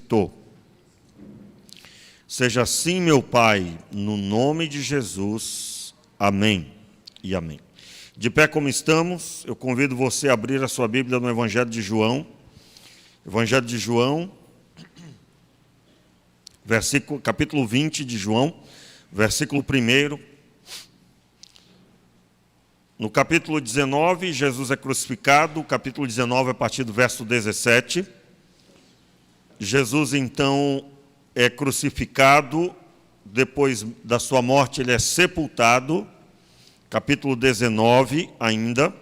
ressuscitou. Seja assim, meu Pai, no nome de Jesus. Amém e amém. De pé como estamos, eu convido você a abrir a sua Bíblia no Evangelho de João. Evangelho de João, capítulo 20 de João, versículo 1. No capítulo 19, Jesus é crucificado, capítulo 19, a partir do verso 17. Jesus, então, é crucificado, depois da sua morte ele é sepultado, capítulo 19 ainda,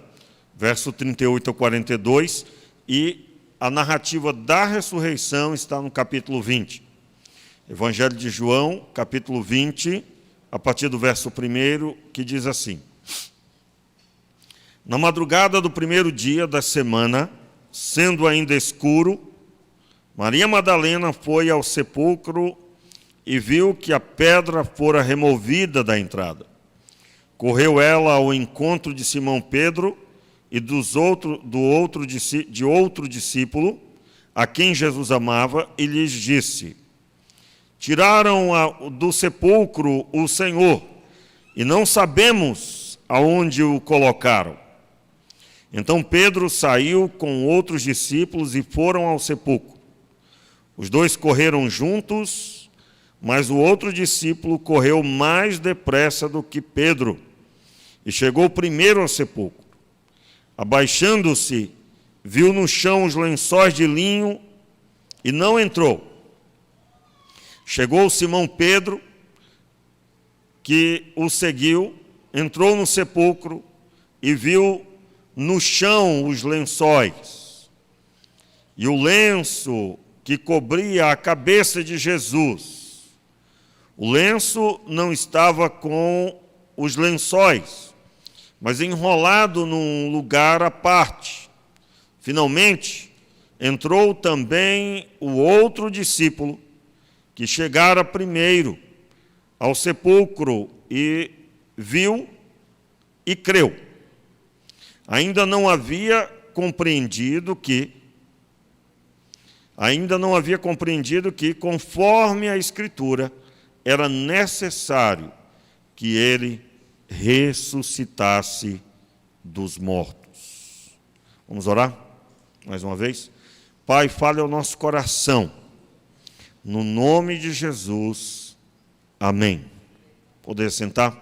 verso 38 a 42, e a narrativa da ressurreição está no capítulo 20. Evangelho de João, capítulo 20, a partir do verso 1, que diz assim: Na madrugada do primeiro dia da semana, sendo ainda escuro, Maria Madalena foi ao sepulcro e viu que a pedra fora removida da entrada. Correu ela ao encontro de Simão Pedro e de outro discípulo, a quem Jesus amava, e lhes disse: Tiraram do sepulcro o Senhor, e não sabemos aonde o colocaram. Então Pedro saiu com outros discípulos e foram ao sepulcro. Os dois correram juntos, mas o outro discípulo correu mais depressa do que Pedro e chegou primeiro ao sepulcro. Abaixando-se, viu no chão os lençóis de linho e não entrou. Chegou Simão Pedro, que o seguiu, entrou no sepulcro e viu no chão os lençóis e o lenço que cobria a cabeça de Jesus. O lenço não estava com os lençóis, mas enrolado num lugar à parte. Finalmente, entrou também o outro discípulo, que chegara primeiro ao sepulcro e viu e creu. Ainda não havia compreendido que, conforme a Escritura, era necessário que ele ressuscitasse dos mortos. Vamos orar mais uma vez? Pai, fale ao nosso coração. No nome de Jesus, amém. Poder sentar?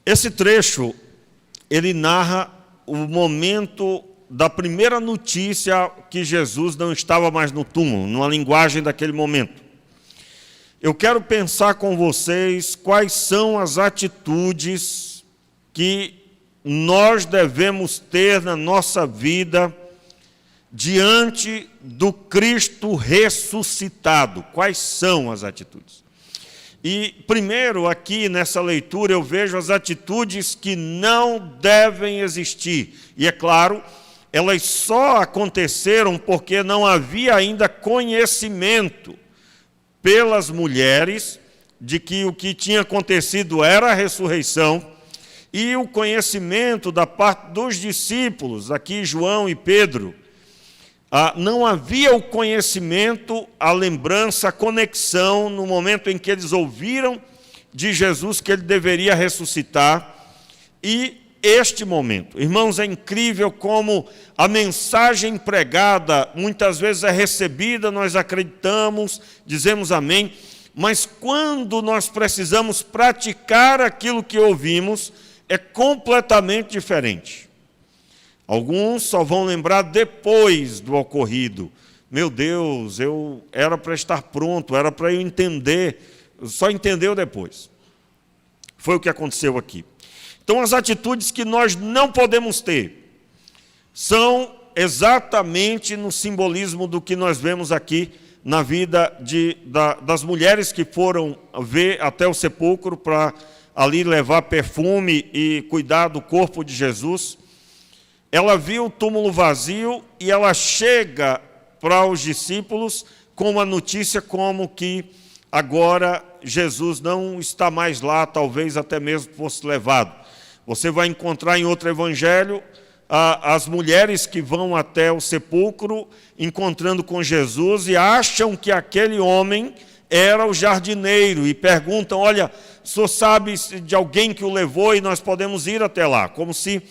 Esse trecho, ele narra o momento da primeira notícia que Jesus não estava mais no túmulo, numa linguagem daquele momento. Eu quero pensar com vocês quais são as atitudes que nós devemos ter na nossa vida diante do Cristo ressuscitado. Quais são as atitudes? E primeiro, aqui nessa leitura, eu vejo as atitudes que não devem existir. E é claro, elas só aconteceram porque não havia ainda conhecimento pelas mulheres de que o que tinha acontecido era a ressurreição, e o conhecimento da parte dos discípulos, aqui João e Pedro, não havia o conhecimento, a lembrança, a conexão no momento em que eles ouviram de Jesus que ele deveria ressuscitar. E este momento, irmãos, é incrível como a mensagem pregada muitas vezes é recebida, nós acreditamos, dizemos amém, mas quando nós precisamos praticar aquilo que ouvimos, é completamente diferente. Alguns só vão lembrar depois do ocorrido. Meu Deus, eu era para estar pronto, era para eu entender, só entendeu depois. Foi o que aconteceu aqui. Então, as atitudes que nós não podemos ter são exatamente no simbolismo do que nós vemos aqui na vida das mulheres que foram ver até o sepulcro para ali levar perfume e cuidar do corpo de Jesus. Ela viu o túmulo vazio e ela chega para os discípulos com uma notícia como que agora Jesus não está mais lá, talvez até mesmo fosse levado. Você vai encontrar em outro evangelho as mulheres que vão até o sepulcro, encontrando com Jesus, e acham que aquele homem era o jardineiro, e perguntam, olha, o senhor sabe de alguém que o levou e nós podemos ir até lá? Como se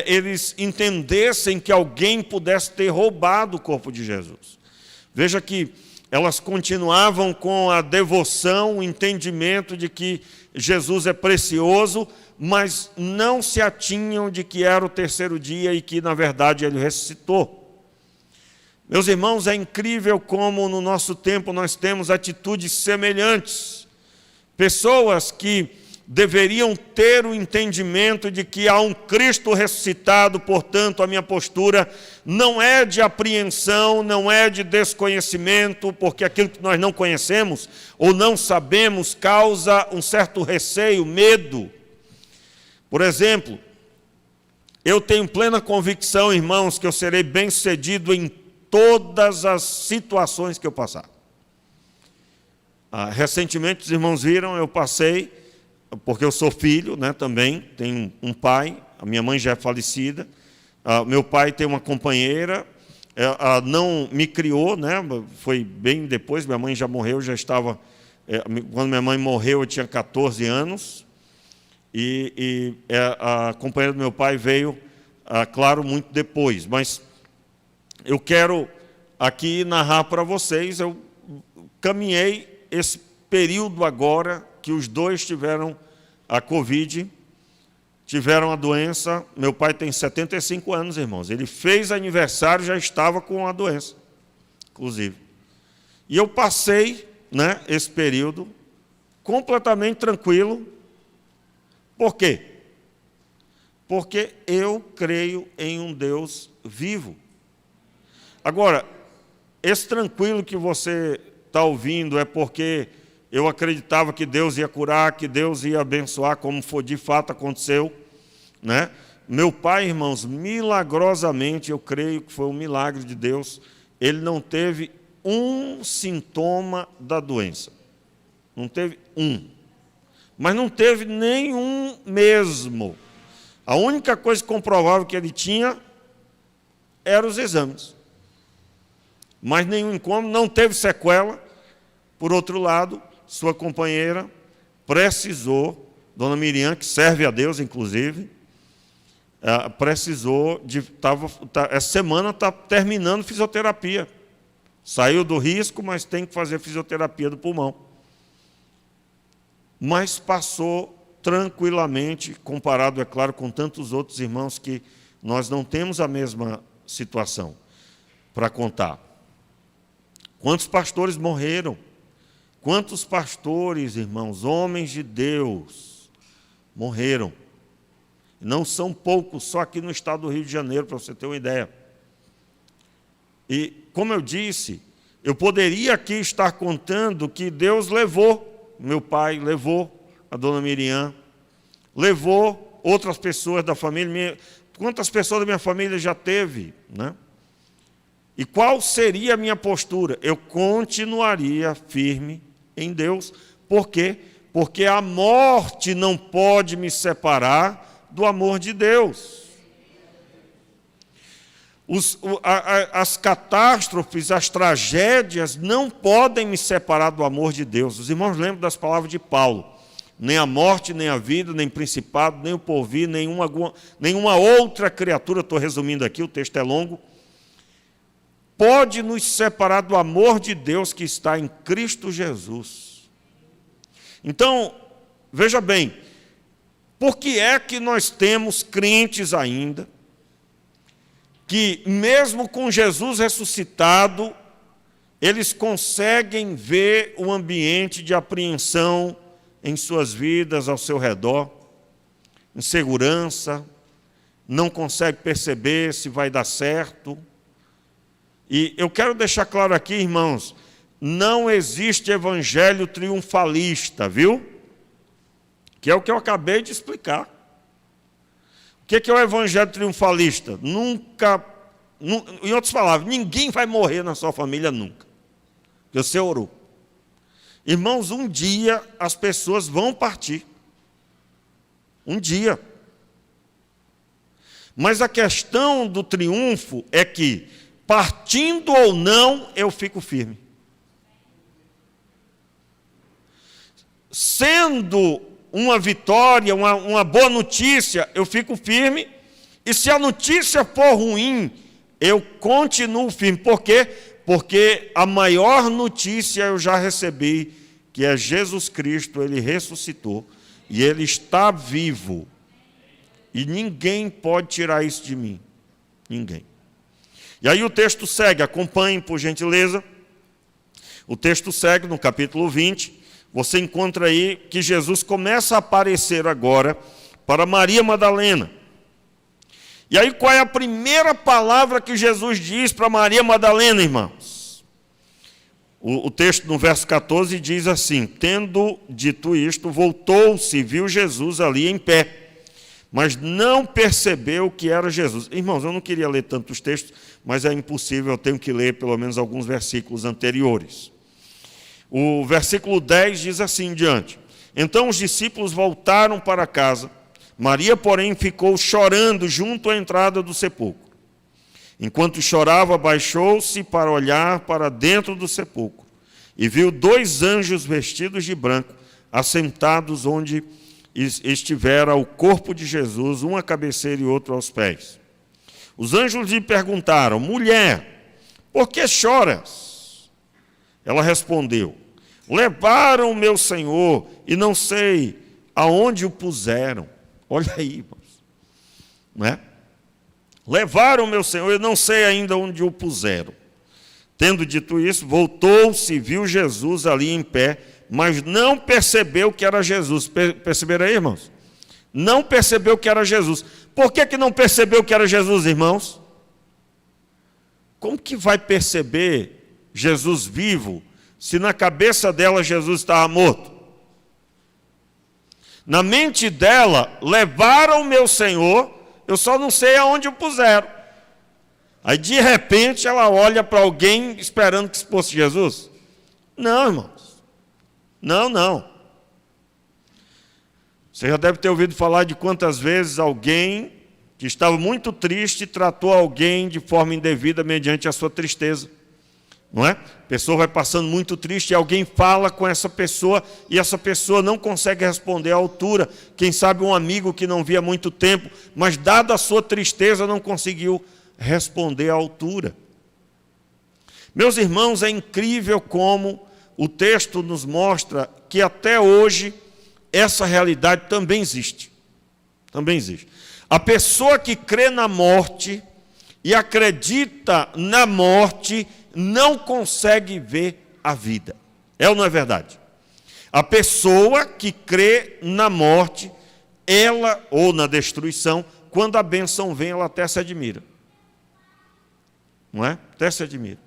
eles entendessem que alguém pudesse ter roubado o corpo de Jesus. Veja que elas continuavam com a devoção, o entendimento de que Jesus é precioso, mas não se atinham de que era o terceiro dia e que, na verdade, ele ressuscitou. Meus irmãos, é incrível como no nosso tempo nós temos atitudes semelhantes. Pessoas que deveriam ter o entendimento de que há um Cristo ressuscitado, portanto, a minha postura não é de apreensão, não é de desconhecimento, porque aquilo que nós não conhecemos ou não sabemos causa um certo receio, medo. Por exemplo, eu tenho plena convicção, irmãos, que eu serei bem-sucedido em todas as situações que eu passar. Recentemente, os irmãos viram, eu passei, porque eu sou filho, né, também, tenho um pai, a minha mãe já é falecida, meu pai tem uma companheira, não me criou, né, foi bem depois, minha mãe já morreu, já estava, quando minha mãe morreu eu tinha 14 anos, e a companheira do meu pai veio, claro, muito depois, mas eu quero aqui narrar para vocês, eu caminhei esse período agora que os dois tiveram a Covid, tiveram a doença. Meu pai tem 75 anos, irmãos. Ele fez aniversário, já estava com a doença, inclusive. E eu passei, né, esse período completamente tranquilo. Por quê? Porque eu creio em um Deus vivo. Agora, esse tranquilo que você está ouvindo é porque eu acreditava que Deus ia curar, que Deus ia abençoar, como foi, de fato aconteceu, né? Meu pai, irmãos, milagrosamente, eu creio que foi um milagre de Deus, ele não teve um sintoma da doença. Não teve um. Mas não teve nenhum mesmo. A única coisa comprovável que ele tinha eram os exames. Mas nenhum incômodo, não teve sequela. Por outro lado, sua companheira precisou, Dona Miriam, que serve a Deus, inclusive, precisou de... essa semana está terminando fisioterapia. Saiu do risco, mas tem que fazer fisioterapia do pulmão. Mas passou tranquilamente, comparado, é claro, com tantos outros irmãos que nós não temos a mesma situação para contar. Quantos pastores morreram? Quantos pastores, irmãos, homens de Deus, morreram? Não são poucos, só aqui no estado do Rio de Janeiro, para você ter uma ideia. E, como eu disse, eu poderia aqui estar contando que Deus levou, meu pai levou a Dona Miriam, levou outras pessoas da família. Quantas pessoas da minha família já teve, né? E qual seria a minha postura? Eu continuaria firme em Deus. Por quê? Porque a morte não pode me separar do amor de Deus. As catástrofes, as tragédias não podem me separar do amor de Deus. Os irmãos lembram das palavras de Paulo. Nem a morte, nem a vida, nem principado, nem o porvir, nenhuma outra criatura, estou resumindo aqui, o texto é longo, pode nos separar do amor de Deus que está em Cristo Jesus. Então, veja bem, por que é que nós temos crentes ainda, que mesmo com Jesus ressuscitado, eles conseguem ver o ambiente de apreensão em suas vidas, ao seu redor, insegurança, não conseguem perceber se vai dar certo. E eu quero deixar claro aqui, irmãos, não existe evangelho triunfalista, viu? Que é o que eu acabei de explicar. O que é o evangelho triunfalista? Nunca, em outras palavras, ninguém vai morrer na sua família nunca. Porque você orou. Irmãos, um dia as pessoas vão partir. Um dia. Mas a questão do triunfo é que, partindo ou não, eu fico firme. Sendo uma vitória, uma boa notícia, eu fico firme. E se a notícia for ruim, eu continuo firme. Por quê? Porque a maior notícia eu já recebi, que é Jesus Cristo, Ele ressuscitou. E Ele está vivo. E ninguém pode tirar isso de mim. Ninguém. E aí o texto segue, acompanhem por gentileza. O texto segue no capítulo 20. Você encontra aí que Jesus começa a aparecer agora para Maria Madalena. E aí qual é a primeira palavra que Jesus diz para Maria Madalena, irmãos? O texto no verso 14 diz assim: tendo dito isto, voltou-se e viu Jesus ali em pé, mas não percebeu que era Jesus. Irmãos, eu não queria ler tantos textos, mas é impossível, eu tenho que ler pelo menos alguns versículos anteriores. O versículo 10 diz assim em diante: então os discípulos voltaram para casa, Maria, porém, ficou chorando junto à entrada do sepulcro. Enquanto chorava, baixou-se para olhar para dentro do sepulcro e viu 2 anjos vestidos de branco, assentados onde estivera o corpo de Jesus, um à cabeceira e outro aos pés. Os anjos lhe perguntaram: mulher, por que choras? Ela respondeu: levaram meu Senhor e não sei aonde o puseram. Olha aí, irmãos. Não é? Levaram meu Senhor e não sei ainda onde o puseram. Tendo dito isso, voltou-se e viu Jesus ali em pé, mas não percebeu que era Jesus. Perceberam aí, irmãos? Não percebeu que era Jesus. Por que não percebeu que era Jesus, irmãos? Como que vai perceber Jesus vivo se na cabeça dela Jesus estava morto? Na mente dela, levaram o meu Senhor, eu só não sei aonde o puseram. Aí de repente ela olha para alguém esperando que fosse Jesus. Não, irmãos. Não. Você já deve ter ouvido falar de quantas vezes alguém que estava muito triste tratou alguém de forma indevida mediante a sua tristeza. Não é? A pessoa vai passando muito triste e alguém fala com essa pessoa e essa pessoa não consegue responder à altura. Quem sabe um amigo que não via há muito tempo, mas dada a sua tristeza não conseguiu responder à altura. Meus irmãos, é incrível como o texto nos mostra que até hoje essa realidade também existe. Também existe. A pessoa que crê na morte e acredita na morte não consegue ver a vida. É ou não é verdade? A pessoa que crê na morte, ela, ou na destruição, quando a bênção vem, ela até se admira. Não é? Até se admira.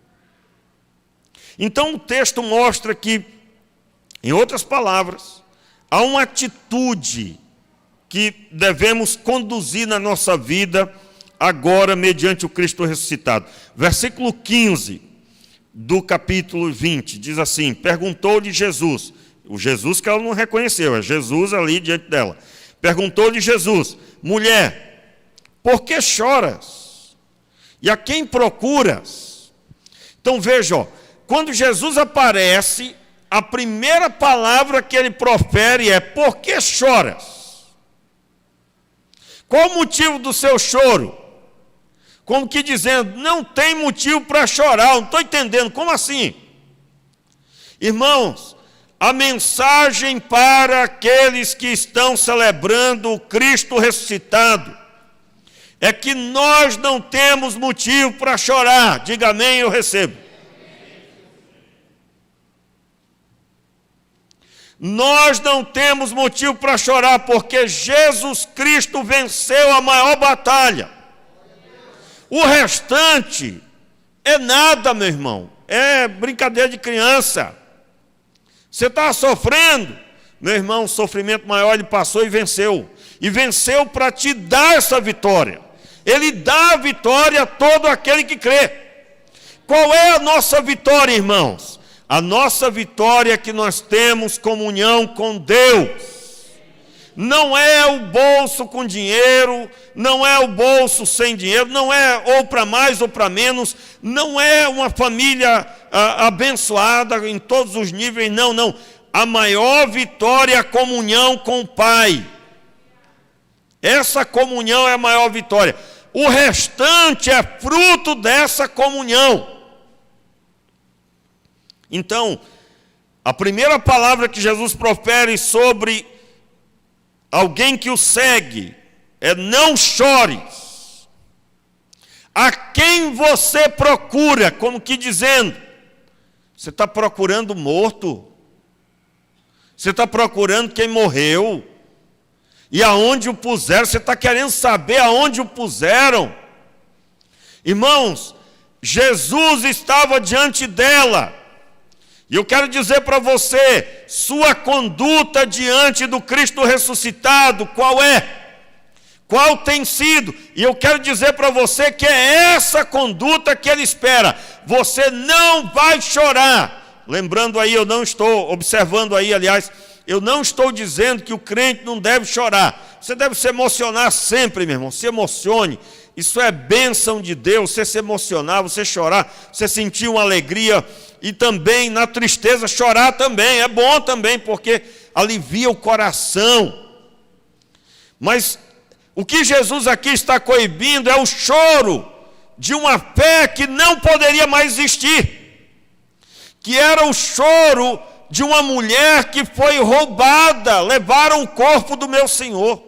Então o texto mostra que, em outras palavras, há uma atitude que devemos conduzir na nossa vida agora, mediante o Cristo ressuscitado. Versículo 15 do capítulo 20, diz assim: perguntou-lhe Jesus, o Jesus que ela não reconheceu, é Jesus ali diante dela. Perguntou-lhe Jesus: mulher, por que choras? E a quem procuras? Então veja, ó, quando Jesus aparece, a primeira palavra que ele profere é: por que choras? Qual o motivo do seu choro? Como que dizendo, não tem motivo para chorar, não estou entendendo, como assim? Irmãos, a mensagem para aqueles que estão celebrando o Cristo ressuscitado é que nós não temos motivo para chorar. Diga amém, eu recebo. Nós não temos motivo para chorar, porque Jesus Cristo venceu a maior batalha. O restante é nada, meu irmão. É brincadeira de criança. Você está sofrendo, meu irmão, o sofrimento maior ele passou e venceu. E venceu para te dar essa vitória. Ele dá a vitória a todo aquele que crê. Qual é a nossa vitória, irmãos? A nossa vitória é que nós temos comunhão com Deus. não é o bolso com dinheiro, não é o bolso sem dinheiro, não é ou para mais ou para menos, não é uma família abençoada em todos os níveis, não, não. A maior vitória é a comunhão com o Pai. Essa comunhão é a maior vitória. O restante é fruto dessa comunhão. Então, a primeira palavra que Jesus profere sobre alguém que o segue é: não chores. A quem você procura? Como que dizendo, você está procurando morto? Você está procurando quem morreu? E aonde o puseram? Você está querendo saber aonde o puseram? Irmãos, Jesus estava diante dela. E eu quero dizer para você, sua conduta diante do Cristo ressuscitado, qual é? Qual tem sido? E eu quero dizer para você que é essa conduta que Ele espera. Você não vai chorar. Lembrando aí, eu não estou observando aí, aliás, eu não estou dizendo que o crente não deve chorar. Você deve se emocionar sempre, meu irmão. Se emocione. Isso é bênção de Deus. Você se emocionar, você chorar, você sentir uma alegria. E também na tristeza chorar também. É bom também, porque alivia o coração. Mas o que Jesus aqui está coibindo é o choro de uma fé que não poderia mais existir. Que era o choro de uma mulher que foi roubada, levaram o corpo do meu Senhor.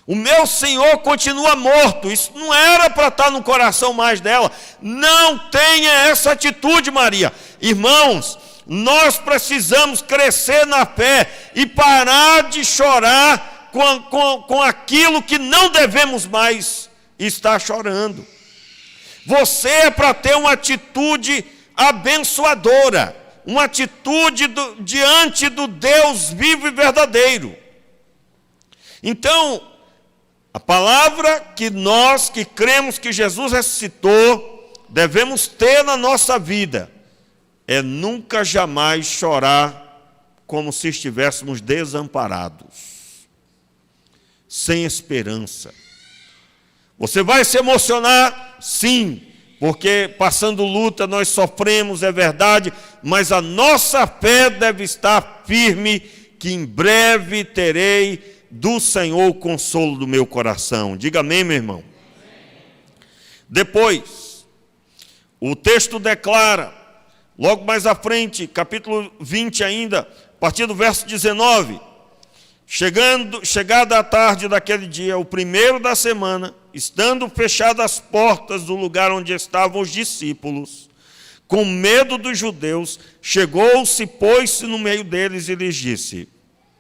O meu Senhor continua morto. Isso não era para estar no coração mais dela. Não tenha essa atitude, Maria. Irmãos, nós precisamos crescer na fé e parar de chorar com aquilo que não devemos mais estar chorando. Você é para ter uma atitude abençoadora, uma atitude diante do Deus vivo e verdadeiro. Então, a palavra que nós que cremos que Jesus ressuscitou, devemos ter na nossa vida, é nunca jamais chorar como se estivéssemos desamparados, sem esperança. Você vai se emocionar? Sim, porque passando luta nós sofremos, é verdade, mas a nossa fé deve estar firme, que em breve terei do Senhor o consolo do meu coração. Diga amém, meu irmão. Depois, o texto declara, logo mais à frente, capítulo 20 ainda, a partir do verso 19, chegada a tarde daquele dia, o primeiro da semana, estando fechadas as portas do lugar onde estavam os discípulos, com medo dos judeus, chegou-se, pôs-se no meio deles e lhes disse: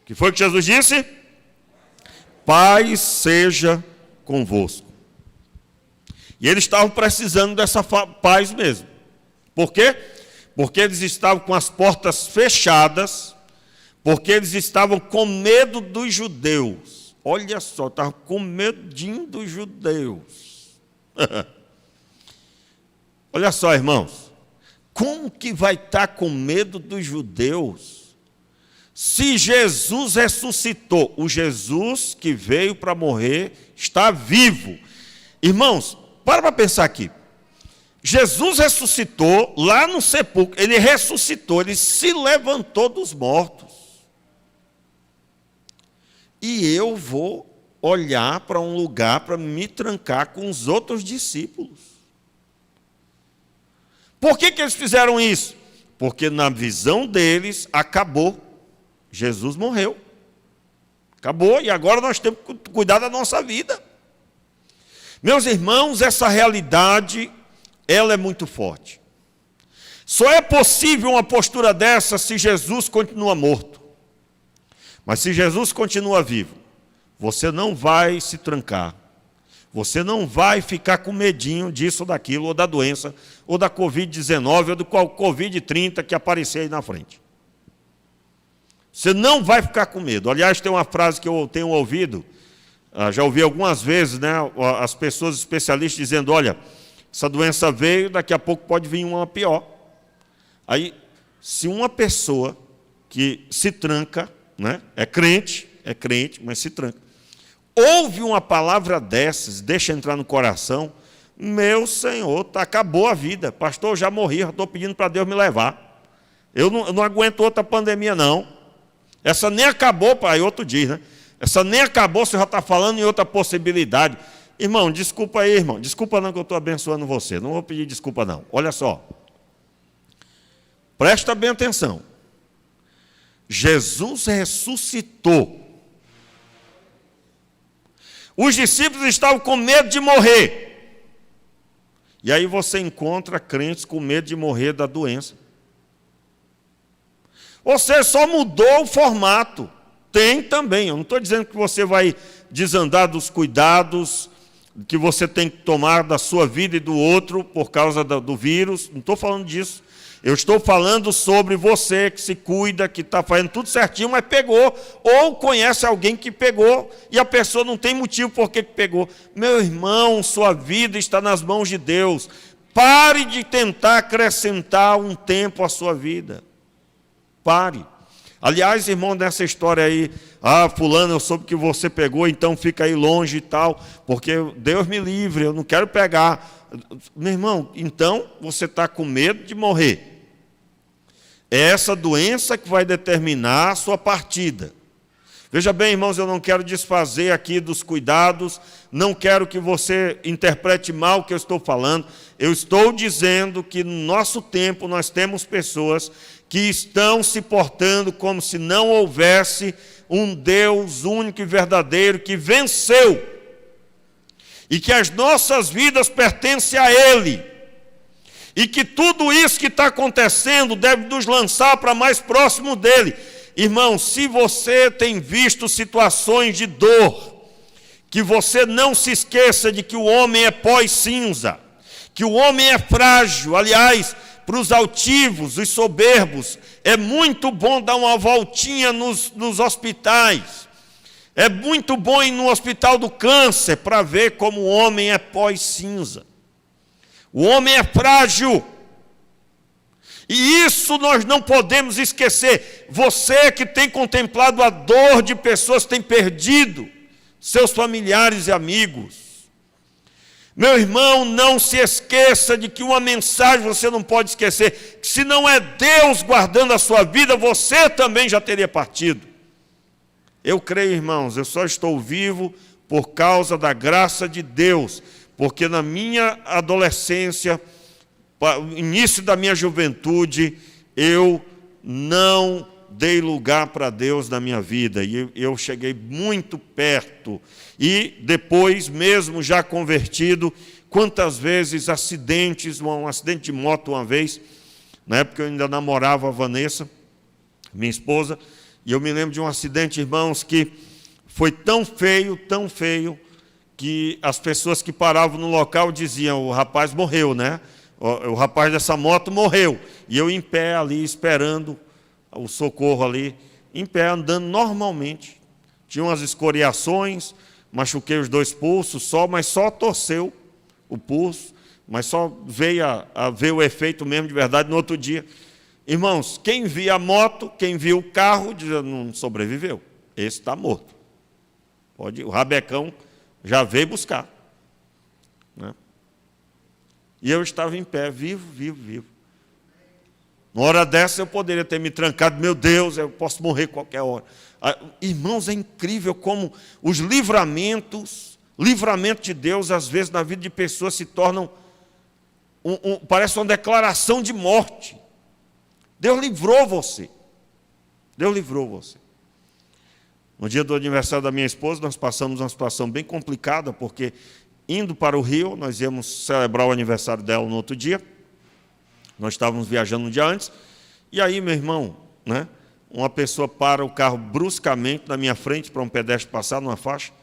o que foi que Jesus disse? Paz seja convosco. E eles estavam precisando dessa paz mesmo. Por quê? Porque eles estavam com as portas fechadas, porque eles estavam com medo dos judeus. Olha só, estavam com medinho dos judeus. Olha só, irmãos, como que vai estar com medo dos judeus se Jesus ressuscitou? O Jesus que veio para morrer está vivo. Irmãos, para pensar aqui. Jesus ressuscitou lá no sepulcro, ele ressuscitou, ele se levantou dos mortos. E eu vou olhar para um lugar para me trancar com os outros discípulos. Por que eles fizeram isso? Porque na visão deles acabou. Jesus morreu. Acabou, e agora nós temos que cuidar da nossa vida. Meus irmãos, essa realidade, ela é muito forte. Só é possível uma postura dessa se Jesus continua morto. Mas se Jesus continua vivo, você não vai se trancar. Você não vai ficar com medinho disso ou daquilo, ou da doença, ou da Covid-19, ou do Covid-30 que aparecer aí na frente. Você não vai ficar com medo. Aliás, tem uma frase que eu tenho ouvido, já ouvi algumas vezes, né, as pessoas especialistas dizendo: olha, essa doença veio, daqui a pouco pode vir uma pior. Aí, se uma pessoa que se tranca, né, é crente, é crente, mas se tranca. Ouve uma palavra dessas, deixa entrar no coração, meu Senhor, acabou a vida. Pastor, eu já morri, eu estou pedindo para Deus me levar. Eu não aguento outra pandemia, não. Essa nem acabou, pai, outro dia, né? Essa nem acabou, você já está falando em outra possibilidade. Irmão, desculpa aí, irmão. Desculpa não que eu estou abençoando você. Não vou pedir desculpa, não. Olha só. Presta bem atenção. Jesus ressuscitou. Os discípulos estavam com medo de morrer. E aí você encontra crentes com medo de morrer da doença. Você só mudou o formato. Tem também. Eu não estou dizendo que você vai desandar dos cuidados que você tem que tomar da sua vida e do outro por causa do vírus. Não estou falando disso. Eu estou falando sobre você que se cuida, que está fazendo tudo certinho, mas pegou, ou conhece alguém que pegou, e a pessoa não tem motivo por que pegou. Meu irmão, sua vida está nas mãos de Deus. Pare de tentar acrescentar um tempo à sua vida. Pare. Aliás, irmão, nessa história aí, fulano, eu soube que você pegou, então fica aí longe e tal, porque Deus me livre, eu não quero pegar. Meu irmão, então você está com medo de morrer. É essa doença que vai determinar a sua partida. Veja bem, irmãos, eu não quero desfazer aqui dos cuidados, não quero que você interprete mal o que eu estou falando. Eu estou dizendo que no nosso tempo nós temos pessoas que estão se portando como se não houvesse um Deus único e verdadeiro que venceu e que as nossas vidas pertencem a Ele e que tudo isso que está acontecendo deve nos lançar para mais próximo dEle. Irmão, se você tem visto situações de dor, que você não se esqueça de que o homem é pó e cinza, que o homem é frágil. Aliás, para os altivos, os soberbos, é muito bom dar uma voltinha nos hospitais. É muito bom ir no hospital do câncer para ver como o homem é pó e cinza. O homem é frágil. E isso nós não podemos esquecer. Você que tem contemplado a dor de pessoas que têm perdido seus familiares e amigos. Meu irmão, não se esqueça de que uma mensagem você não pode esquecer. Que se não é Deus guardando a sua vida, você também já teria partido. Eu creio, irmãos, eu só estou vivo por causa da graça de Deus. Porque na minha adolescência, início da minha juventude, eu não dei lugar para Deus na minha vida, e eu cheguei muito perto, e depois, mesmo já convertido, quantas vezes acidentes, um acidente de moto uma vez, na época eu ainda namorava a Vanessa, minha esposa, e eu me lembro de um acidente, irmãos, que foi tão feio, que as pessoas que paravam no local diziam, o rapaz morreu, né? O rapaz dessa moto morreu. E eu em pé ali, esperando o socorro ali, em pé, andando normalmente. Tinha umas escoriações, machuquei os 2 pulsos só, mas só torceu o pulso, mas só veio a ver o efeito mesmo de verdade no outro dia. Irmãos, quem via a moto, quem viu o carro, dizia, não sobreviveu. Esse está morto. O rabecão já veio buscar. Né? E eu estava em pé, vivo. Uma hora dessa eu poderia ter me trancado, meu Deus, eu posso morrer qualquer hora. Irmãos, é incrível como os livramento de Deus, às vezes na vida de pessoas se tornam, parece uma declaração de morte. Deus livrou você. Deus livrou você. No dia do aniversário da minha esposa, nós passamos uma situação bem complicada, porque indo para o Rio, nós íamos celebrar o aniversário dela no outro dia. Nós estávamos viajando um dia antes, e aí, meu irmão, né, uma pessoa para o carro bruscamente na minha frente para um pedestre passar numa faixa,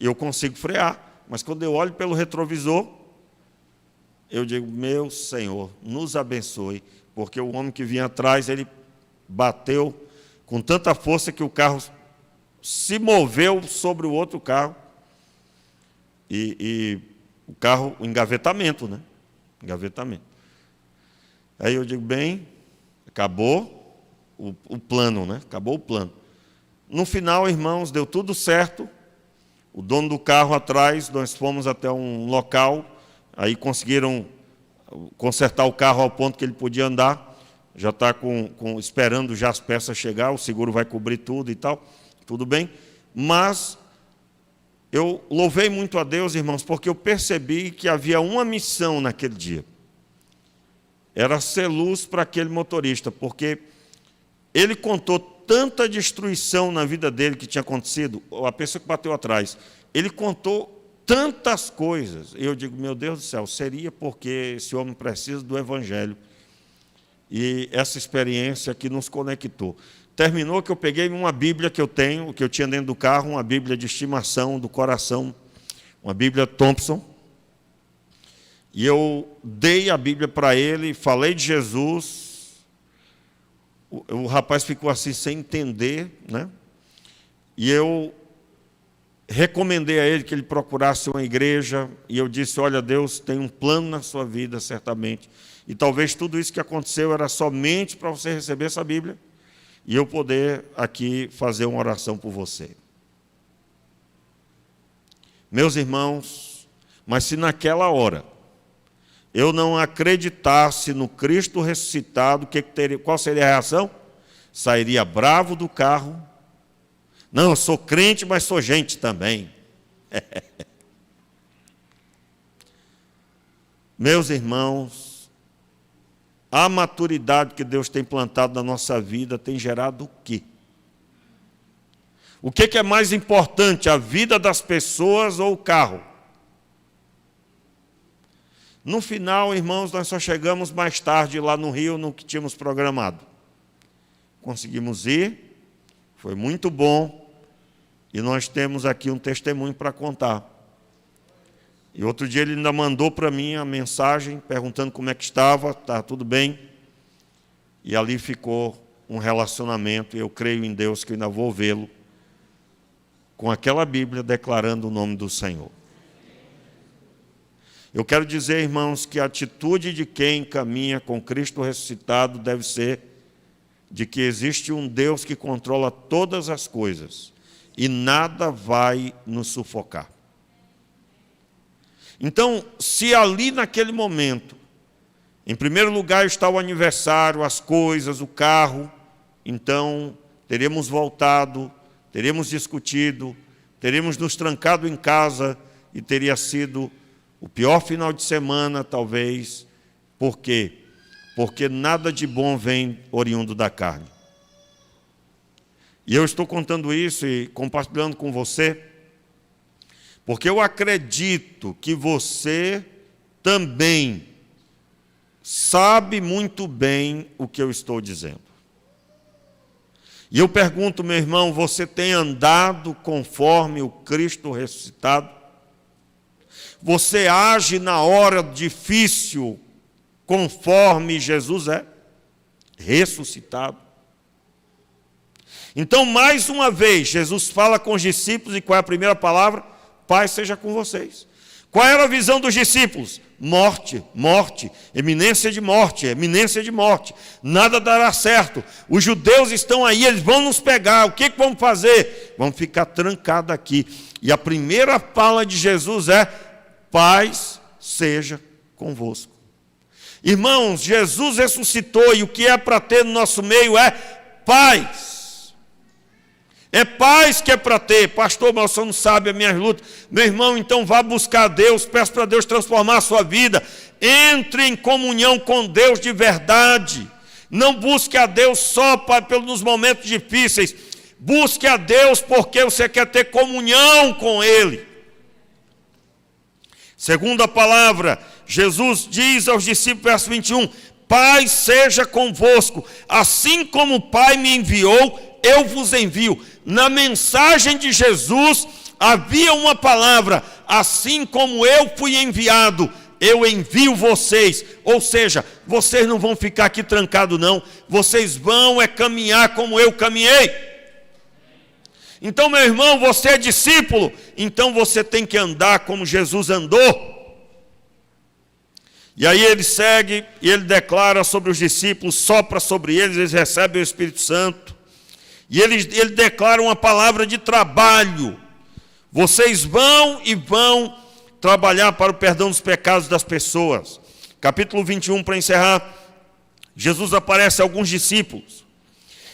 e eu consigo frear, mas quando eu olho pelo retrovisor, eu digo, meu Senhor, nos abençoe, porque o homem que vinha atrás, ele bateu com tanta força que o carro se moveu sobre o outro carro, e o carro, o engavetamento, né? Engavetamento. Aí eu digo, bem, acabou o plano, né? Acabou o plano. No final, irmãos, deu tudo certo. O dono do carro atrás, nós fomos até um local, aí conseguiram consertar o carro ao ponto que ele podia andar. Já está esperando já as peças chegar, o seguro vai cobrir tudo e tal, tudo bem. Mas eu louvei muito a Deus, irmãos, porque eu percebi que havia uma missão naquele dia. Era ser luz para aquele motorista, porque ele contou tanta destruição na vida dele que tinha acontecido, a pessoa que bateu atrás, ele contou tantas coisas. Eu digo, meu Deus do céu, seria porque esse homem precisa do Evangelho. E essa experiência que nos conectou. Terminou que eu peguei uma Bíblia que eu tenho, que eu tinha dentro do carro, uma Bíblia de estimação do coração, uma Bíblia Thompson, e eu dei a Bíblia para ele, falei de Jesus. O rapaz ficou assim sem entender, né? E eu recomendei a ele que ele procurasse uma igreja, e eu disse, olha, Deus tem um plano na sua vida, certamente, e talvez tudo isso que aconteceu era somente para você receber essa Bíblia, e eu poder aqui fazer uma oração por você. Meus irmãos, mas se naquela hora eu não acreditasse no Cristo ressuscitado, qual seria a reação? Sairia bravo do carro. Não, eu sou crente, mas sou gente também. Meus irmãos, a maturidade que Deus tem plantado na nossa vida tem gerado o quê? O que é mais importante, a vida das pessoas ou o carro? No final, irmãos, nós só chegamos mais tarde lá no Rio, no que tínhamos programado. Conseguimos ir, foi muito bom, e nós temos aqui um testemunho para contar. E outro dia ele ainda mandou para mim a mensagem, perguntando como é que estava, está tudo bem. E ali ficou um relacionamento, e eu creio em Deus que eu ainda vou vê-lo, com aquela Bíblia declarando o nome do Senhor. Eu quero dizer, irmãos, que a atitude de quem caminha com Cristo ressuscitado deve ser de que existe um Deus que controla todas as coisas e nada vai nos sufocar. Então, se ali naquele momento, em primeiro lugar está o aniversário, as coisas, o carro, então teríamos voltado, teríamos discutido, teríamos nos trancado em casa e teria sido o pior final de semana, talvez. Por quê? Porque nada de bom vem oriundo da carne. E eu estou contando isso e compartilhando com você, porque eu acredito que você também sabe muito bem o que eu estou dizendo. E eu pergunto, meu irmão, você tem andado conforme o Cristo ressuscitado? Você age na hora difícil conforme Jesus é ressuscitado? Então, mais uma vez, Jesus fala com os discípulos e qual é a primeira palavra? Paz seja com vocês. Qual era a visão dos discípulos? Morte, morte, eminência de morte, eminência de morte. Nada dará certo. Os judeus estão aí, eles vão nos pegar. O que vamos fazer? Vamos ficar trancados aqui. E a primeira fala de Jesus é: paz seja convosco. Irmãos, Jesus ressuscitou e o que é para ter no nosso meio é paz. É paz que é para ter. Pastor, mas você não sabe as minhas lutas. Meu irmão, então vá buscar a Deus, peça para Deus transformar a sua vida. Entre em comunhão com Deus de verdade. Não busque a Deus só nos momentos difíceis. Busque a Deus porque você quer ter comunhão com Ele. Segunda palavra, Jesus diz aos discípulos, verso 21, paz seja convosco, assim como o Pai me enviou, eu vos envio. Na mensagem de Jesus havia uma palavra, assim como eu fui enviado, eu envio vocês. Ou seja, vocês não vão ficar aqui trancados não, vocês vão caminhar como eu caminhei. Então, meu irmão, você é discípulo, então você tem que andar como Jesus andou. E aí ele segue e ele declara sobre os discípulos, sopra sobre eles, eles recebem o Espírito Santo. E ele declara uma palavra de trabalho. Vocês vão trabalhar para o perdão dos pecados das pessoas. Capítulo 21, para encerrar, Jesus aparece a alguns discípulos.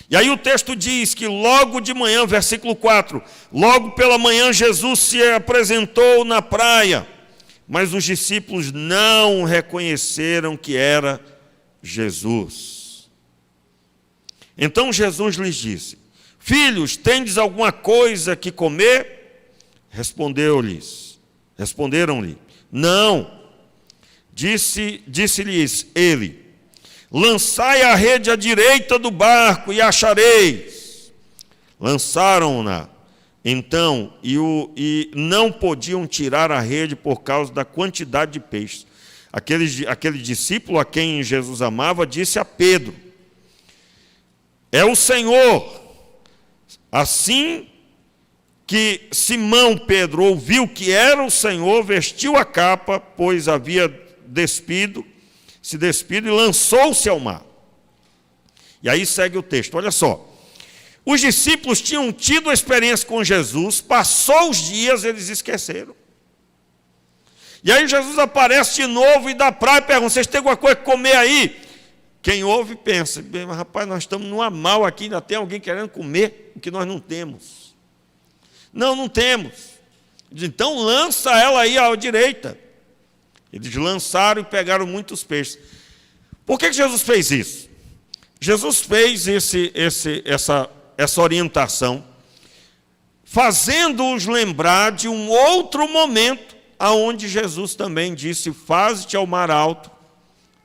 E aí o texto diz que logo de manhã, versículo 4, logo pela manhã Jesus se apresentou na praia, mas os discípulos não reconheceram que era Jesus. Então Jesus lhes disse: filhos, tendes alguma coisa que comer? Responderam-lhe: não. Disse-lhes ele: lançai a rede à direita do barco e achareis. Lançaram-na, então, e não podiam tirar a rede por causa da quantidade de peixes. Aquele discípulo a quem Jesus amava disse a Pedro: é o Senhor. Assim que Simão Pedro ouviu que era o Senhor, vestiu a capa, pois havia se despido e lançou-se ao mar. E aí segue o texto, olha só. Os discípulos tinham tido a experiência com Jesus, passou os dias, eles esqueceram. E aí Jesus aparece de novo e da praia pergunta: vocês têm alguma coisa que comer aí? Quem ouve pensa: mas rapaz, nós estamos numa mal aqui, ainda tem alguém querendo comer o que nós não temos. Não temos. Então lança ela aí à direita. Eles lançaram e pegaram muitos peixes. Por que Jesus fez isso? Jesus fez essa orientação, fazendo-os lembrar de um outro momento, aonde Jesus também disse: faze-te ao mar alto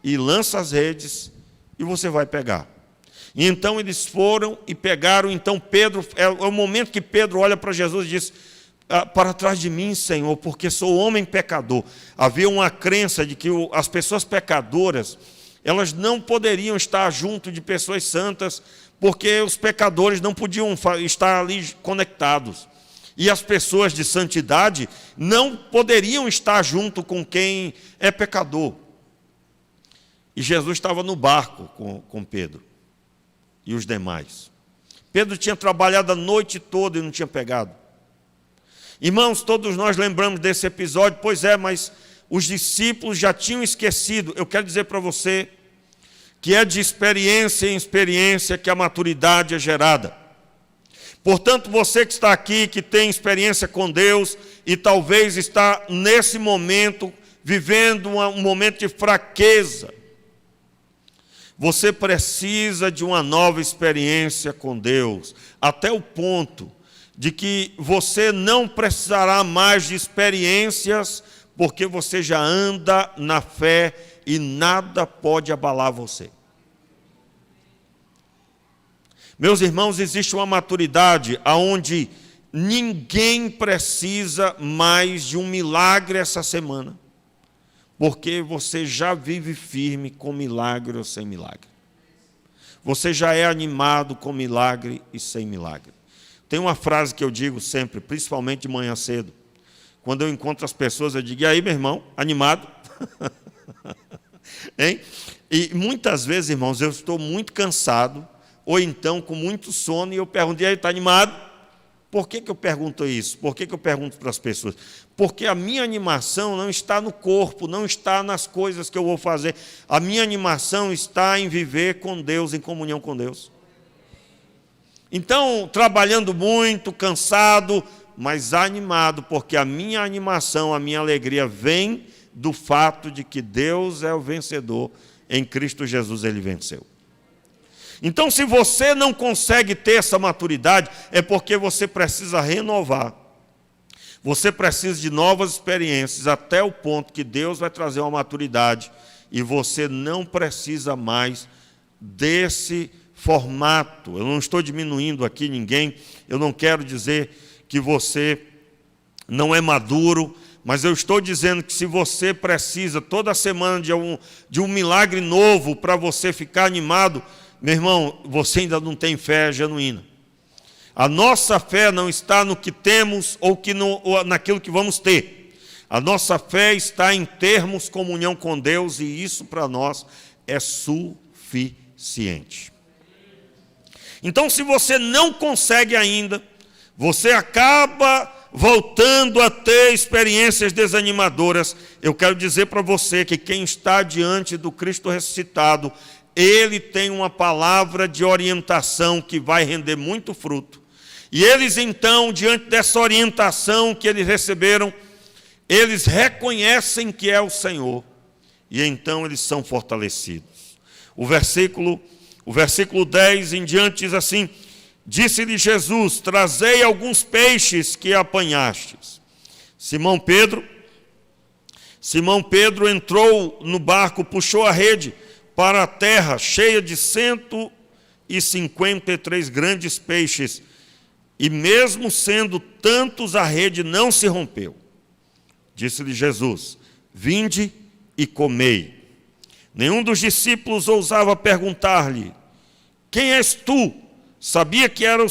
e lança as redes e você vai pegar. E então eles foram e pegaram. Então Pedro, é o momento que Pedro olha para Jesus e diz: para trás de mim, Senhor, porque sou homem pecador. Havia uma crença de que as pessoas pecadoras, elas não poderiam estar junto de pessoas santas, porque os pecadores não podiam estar ali conectados. E as pessoas de santidade não poderiam estar junto com quem é pecador. E Jesus estava no barco com Pedro e os demais. Pedro tinha trabalhado a noite toda e não tinha pegado. Irmãos, todos nós lembramos desse episódio, pois é, mas os discípulos já tinham esquecido. Eu quero dizer para você que é de experiência em experiência que a maturidade é gerada. Portanto, você que está aqui, que tem experiência com Deus e talvez está nesse momento vivendo um momento de fraqueza, você precisa de uma nova experiência com Deus, até o ponto de que você não precisará mais de experiências, porque você já anda na fé e nada pode abalar você. Meus irmãos, existe uma maturidade onde ninguém precisa mais de um milagre essa semana, porque você já vive firme com milagre ou sem milagre. Você já é animado com milagre e sem milagre. Tem uma frase que eu digo sempre, principalmente de manhã cedo. Quando eu encontro as pessoas, eu digo: e aí, meu irmão, animado? Hein? E muitas vezes, irmãos, eu estou muito cansado, ou então com muito sono, e eu pergunto: e aí, está animado? Por que eu pergunto isso? Por que eu pergunto para as pessoas? Porque a minha animação não está no corpo, não está nas coisas que eu vou fazer. A minha animação está em viver com Deus, em comunhão com Deus. Então, trabalhando muito, cansado, mas animado, porque a minha animação, a minha alegria vem do fato de que Deus é o vencedor, em Cristo Jesus ele venceu. Então, se você não consegue ter essa maturidade, é porque você precisa renovar. Você precisa de novas experiências, até o ponto que Deus vai trazer uma maturidade, e você não precisa mais desse formato. Eu não estou diminuindo aqui ninguém, eu não quero dizer que você não é maduro, mas eu estou dizendo que se você precisa toda semana de um milagre novo para você ficar animado, meu irmão, você ainda não tem fé genuína. A nossa fé não está no que temos ou naquilo que vamos ter. A nossa fé está em termos comunhão com Deus, e isso para nós é suficiente. Então, se você não consegue ainda, você acaba voltando a ter experiências desanimadoras, eu quero dizer para você que quem está diante do Cristo ressuscitado, ele tem uma palavra de orientação que vai render muito fruto. E eles então, diante dessa orientação que eles receberam, eles reconhecem que é o Senhor, e então eles são fortalecidos. O versículo 10 em diante diz assim: disse-lhe Jesus: trazei alguns peixes que apanhastes. Simão Pedro entrou no barco, puxou a rede para a terra, cheia de 153 grandes peixes, e mesmo sendo tantos, a rede não se rompeu. Disse-lhe Jesus: vinde e comei. Nenhum dos discípulos ousava perguntar-lhe: quem és tu? Sabiam que era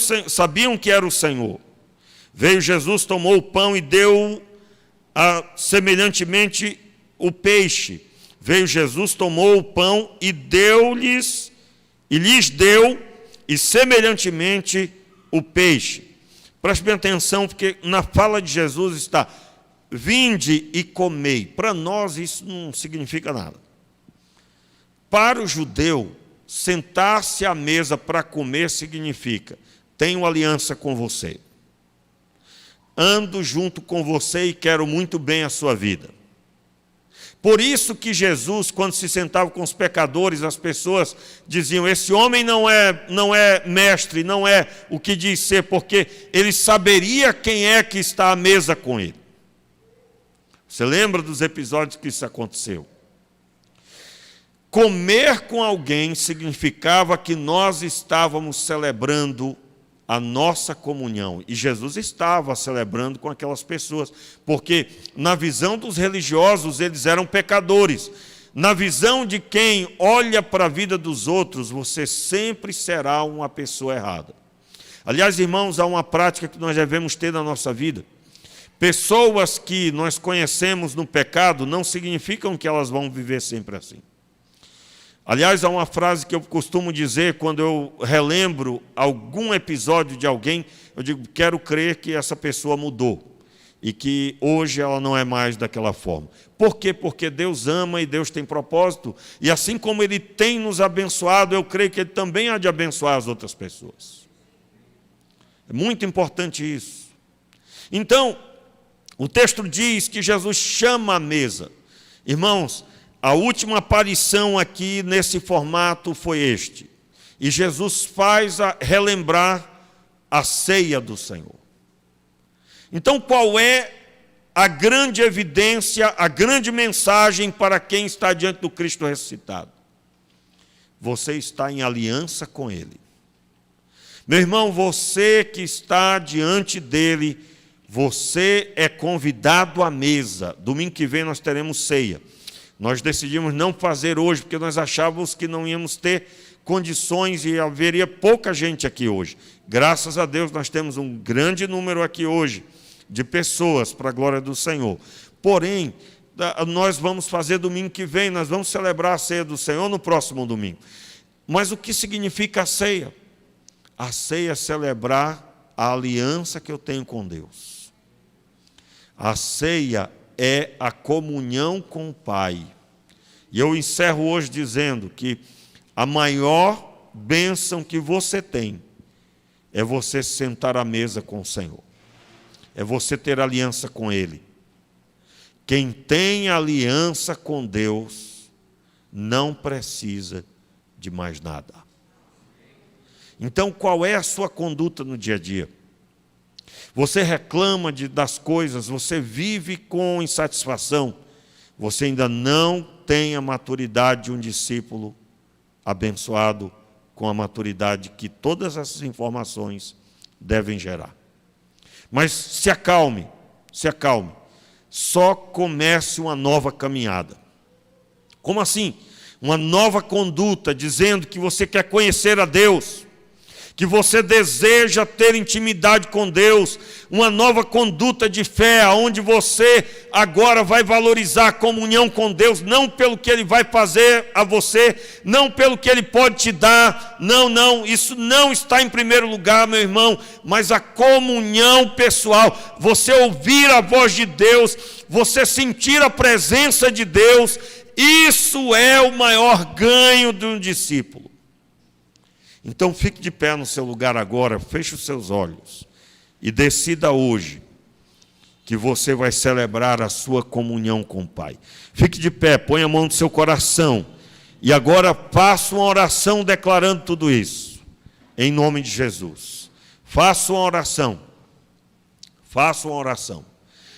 o Senhor. Veio Jesus, tomou o pão e deu semelhantemente o peixe. Veio Jesus, tomou o pão e lhes deu, e semelhantemente o peixe. Preste bem atenção, porque na fala de Jesus está: vinde e comei. Para nós isso não significa nada. Para o judeu, sentar-se à mesa para comer significa: tenho aliança com você, ando junto com você e quero muito bem a sua vida. Por isso que Jesus, quando se sentava com os pecadores, as pessoas diziam: esse homem não é mestre, não é o que diz ser, porque ele saberia quem é que está à mesa com ele. Você lembra dos episódios que isso aconteceu? Comer com alguém significava que nós estávamos celebrando a nossa comunhão. E Jesus estava celebrando com aquelas pessoas, porque na visão dos religiosos eles eram pecadores. Na visão de quem olha para a vida dos outros, você sempre será uma pessoa errada. Aliás, irmãos, há uma prática que nós devemos ter na nossa vida. Pessoas que nós conhecemos no pecado não significam que elas vão viver sempre assim. Aliás, há uma frase que eu costumo dizer quando eu relembro algum episódio de alguém, eu digo: quero crer que essa pessoa mudou e que hoje ela não é mais daquela forma. Por quê? Porque Deus ama e Deus tem propósito, e assim como Ele tem nos abençoado, eu creio que Ele também há de abençoar as outras pessoas. É muito importante isso. Então, o texto diz que Jesus chama a mesa. Irmãos, a última aparição aqui nesse formato foi este. E Jesus faz relembrar a ceia do Senhor. Então, qual é a grande evidência, a grande mensagem para quem está diante do Cristo ressuscitado? Você está em aliança com Ele. Meu irmão, você que está diante dEle, você é convidado à mesa. Domingo que vem nós teremos ceia. Nós decidimos não fazer hoje, porque nós achávamos que não íamos ter condições e haveria pouca gente aqui hoje. Graças a Deus nós temos um grande número aqui hoje de pessoas para a glória do Senhor. Porém, nós vamos fazer domingo que vem, nós vamos celebrar a ceia do Senhor no próximo domingo. Mas o que significa a ceia? A ceia é celebrar a aliança que eu tenho com Deus. A ceia é a comunhão com o Pai. E eu encerro hoje dizendo que a maior bênção que você tem é você sentar à mesa com o Senhor. É você ter aliança com Ele. Quem tem aliança com Deus não precisa de mais nada. Então, qual é a sua conduta no dia a dia? Você reclama das coisas, você vive com insatisfação, você ainda não tem a maturidade de um discípulo abençoado com a maturidade que todas essas informações devem gerar. Mas se acalme, só comece uma nova caminhada. Como assim? Uma nova conduta, dizendo que você quer conhecer a Deus, que você deseja ter intimidade com Deus, uma nova conduta de fé, onde você agora vai valorizar a comunhão com Deus, não pelo que Ele vai fazer a você, não pelo que Ele pode te dar, não, isso não está em primeiro lugar, meu irmão, mas a comunhão pessoal, você ouvir a voz de Deus, você sentir a presença de Deus, isso é o maior ganho de um discípulo. Então fique de pé no seu lugar agora, feche os seus olhos e decida hoje que você vai celebrar a sua comunhão com o Pai. Fique de pé, põe a mão no seu coração e agora faça uma oração declarando tudo isso, em nome de Jesus. Faça uma oração,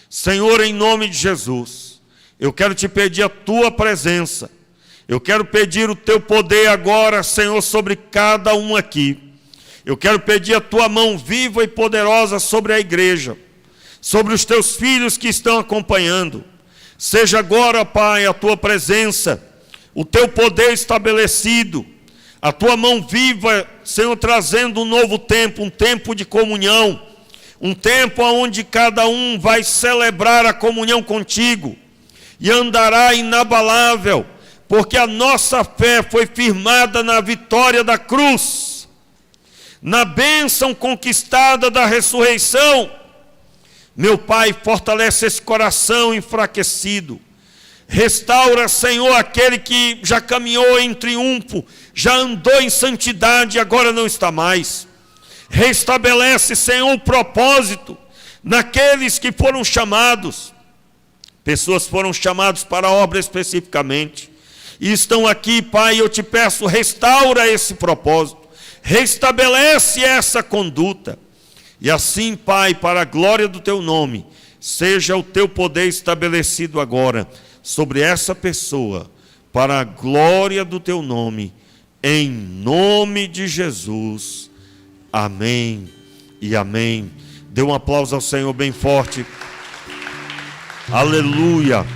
Senhor, em nome de Jesus, eu quero te pedir a tua presença. Eu quero pedir o teu poder agora, Senhor, sobre cada um aqui. Eu quero pedir a tua mão viva e poderosa sobre a igreja, sobre os teus filhos que estão acompanhando. Seja agora, Pai, a tua presença, o teu poder estabelecido, a tua mão viva, Senhor, trazendo um novo tempo, um tempo de comunhão, um tempo onde cada um vai celebrar a comunhão contigo e andará inabalável, porque a nossa fé foi firmada na vitória da cruz, na bênção conquistada da ressurreição. Meu Pai, fortalece esse coração enfraquecido. Restaura, Senhor, aquele que já caminhou em triunfo, já andou em santidade e agora não está mais. Restabelece, Senhor, o propósito naqueles que foram chamados. Pessoas foram chamadas para a obra especificamente. E estão aqui, Pai, eu te peço, restaura esse propósito, restabelece essa conduta, e assim, Pai, para a glória do teu nome, seja o teu poder estabelecido agora, sobre essa pessoa, para a glória do teu nome, em nome de Jesus, amém e amém. Dê um aplauso ao Senhor bem forte, aleluia,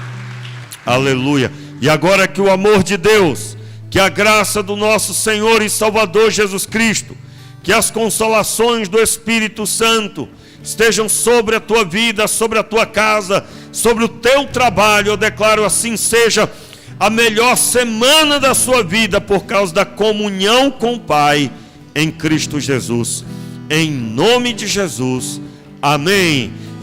aleluia. E agora que o amor de Deus, que a graça do nosso Senhor e Salvador Jesus Cristo, que as consolações do Espírito Santo estejam sobre a tua vida, sobre a tua casa, sobre o teu trabalho. Eu declaro assim seja a melhor semana da sua vida por causa da comunhão com o Pai em Cristo Jesus. Em nome de Jesus. Amém.